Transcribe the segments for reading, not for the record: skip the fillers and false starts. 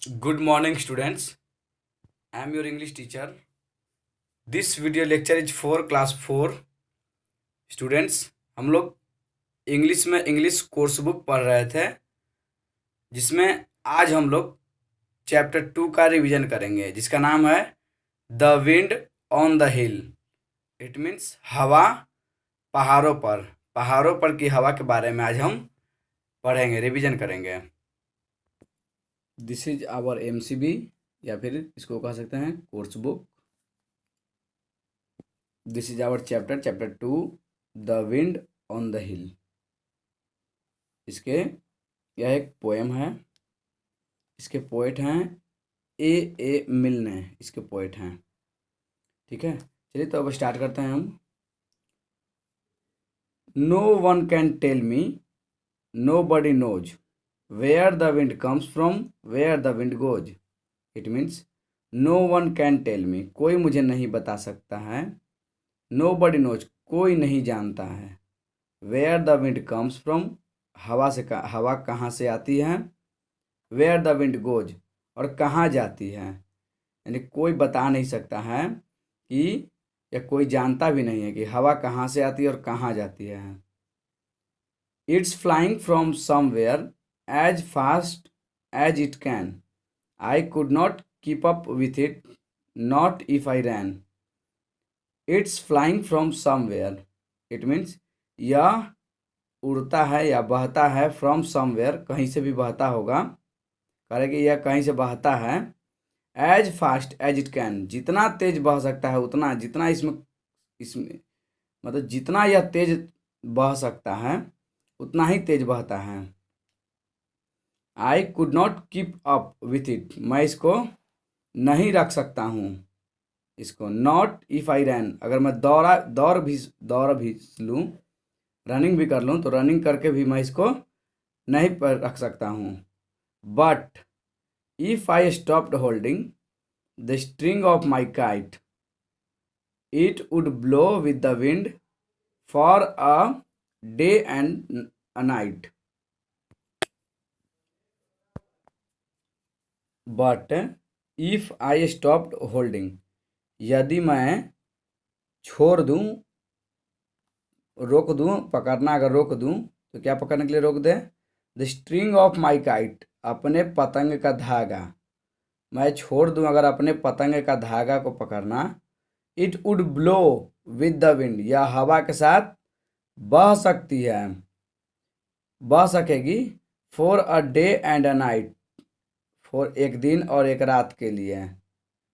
Good morning, students. I am your English teacher. This video lecture is for class 4 students. हम लोग English में English course book पढ़ रहे थे, जिसमें आज हम लोग चैप्टर 2 का रिवीजन करेंगे, जिसका नाम है the wind on the hill. It means हवा पहाड़ों पर की हवा के बारे में आज हम पढ़ेंगे, रिवीजन करेंगे। दिस इज आवर एमसीबी या फिर इसको कह सकते हैं course book. This is our chapter 2 the wind on the hill. इसके यह एक पोएम है। इसके पोएट हैं ए मिल्ने, इसके पोएट हैं। ठीक है, चलिए तो अब स्टार्ट करते हैं हम। No one can tell me, nobody knows where the wind comes from, where the wind goes. It means no one can tell me, कोई मुझे नहीं बता सकता है। नो बडी नोज, कोई नहीं जानता है। Where the wind comes from, हवा कहाँ से आती है। वेयर द विंड गोज, और कहाँ जाती है। यानी कोई बता नहीं सकता है कि, या कोई जानता भी नहीं है कि हवा कहाँ से आती है और कहाँ जाती है। It's flying from somewhere as fast as it can, I could not keep up with it, not if I ran. It's flying from somewhere, it means यह उड़ता है या बहता है, फ्रॉम समवेयर, कहीं से भी बहता होगा। कह रहे कि यह कहीं से बहता है। As fast as it can, जितना तेज बह सकता है उतना, जितना इसमें इसमें मतलब जितना यह तेज बह सकता है उतना ही तेज बहता है। आई could not keep up with it, मैं इसको नहीं रख सकता हूँ इसको। नॉट इफ़ आई रैन, अगर मैं दौड़ भी लूँ, रनिंग भी कर लूँ, तो रनिंग करके भी मैं इसको नहीं पर रख सकता हूँ। But if I stopped holding the string of my kite, it would blow with the wind for a day and a night. But if I stopped holding, यदि मैं छोड़ दूँ, रोक दूँ, पकड़ना अगर रोक दूँ तो क्या पकड़ने के लिए रोक दें। The string of my kite, अपने पतंग का धागा। मैं छोड़ दूँ अगर अपने पतंग का धागा को पकड़ना। It would blow with the wind, या हवा के साथ बह सकती है, बह सकेगी। For a day and a night, for एक दिन और एक रात के लिए।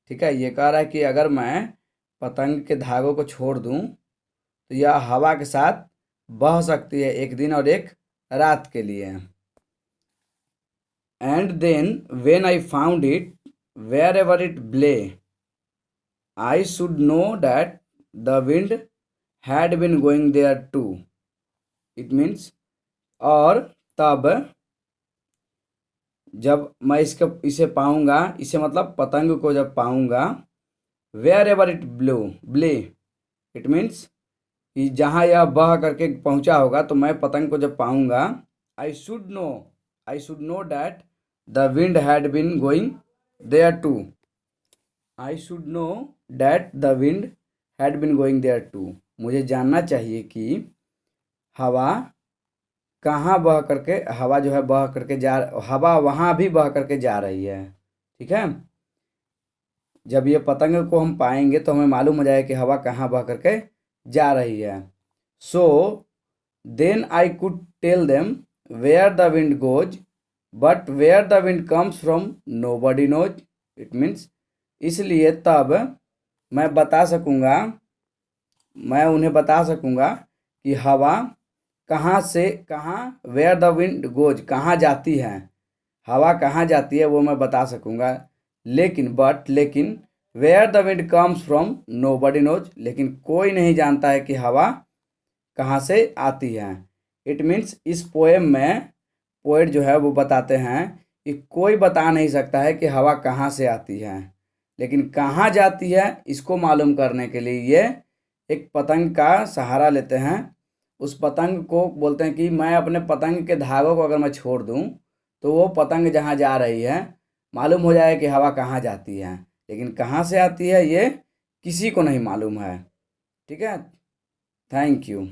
ठीक है, ये कह रहा है कि अगर मैं पतंग के धागों को छोड़ दूँ तो यह हवा के साथ बह सकती है एक दिन और एक रात के लिए। And then when I found it wherever it blew, I should know that the wind had been going there too. It means, और तब जब मैं इसे पाऊंगा, इसे मतलब पतंग को जब पाऊंगा, wherever it blew, it means कि जहाँ यह बह करके पहुँचा होगा, तो मैं पतंग को जब पाऊंगा, I should know that the wind had been going there too. I should know that the wind had been going there too, मुझे जानना चाहिए कि हवा कहाँ बह करके, हवा जो है बह करके हवा वहाँ भी बह करके जा रही है। ठीक है, जब ये पतंग को हम पाएंगे तो हमें मालूम हो जाएगा कि हवा कहाँ बह करके जा रही है। So then I could tell them where the wind goes, but where the wind comes from nobody knows. It means, इसलिए तब मैं उन्हें बता सकूँगा कि हवा कहाँ से कहाँ, वेयर द विंड गोज, कहाँ जाती है, हवा कहाँ जाती है वो मैं बता सकूँगा। लेकिन where the wind comes from nobody knows, लेकिन कोई नहीं जानता है कि हवा कहाँ से आती है। इट मीन्स, इस पोएम में पोएट जो है वो बताते हैं कि कोई बता नहीं सकता है कि हवा कहाँ से आती है, लेकिन कहाँ जाती है इसको मालूम करने के लिए ये एक पतंग का सहारा लेते हैं। उस पतंग को बोलते हैं कि मैं अपने पतंग के धागों को अगर मैं छोड़ दूँ तो वो पतंग जहाँ जा रही है मालूम हो जाए कि हवा कहाँ जाती है, लेकिन कहाँ से आती है ये किसी को नहीं मालूम है। ठीक है, थैंक यू।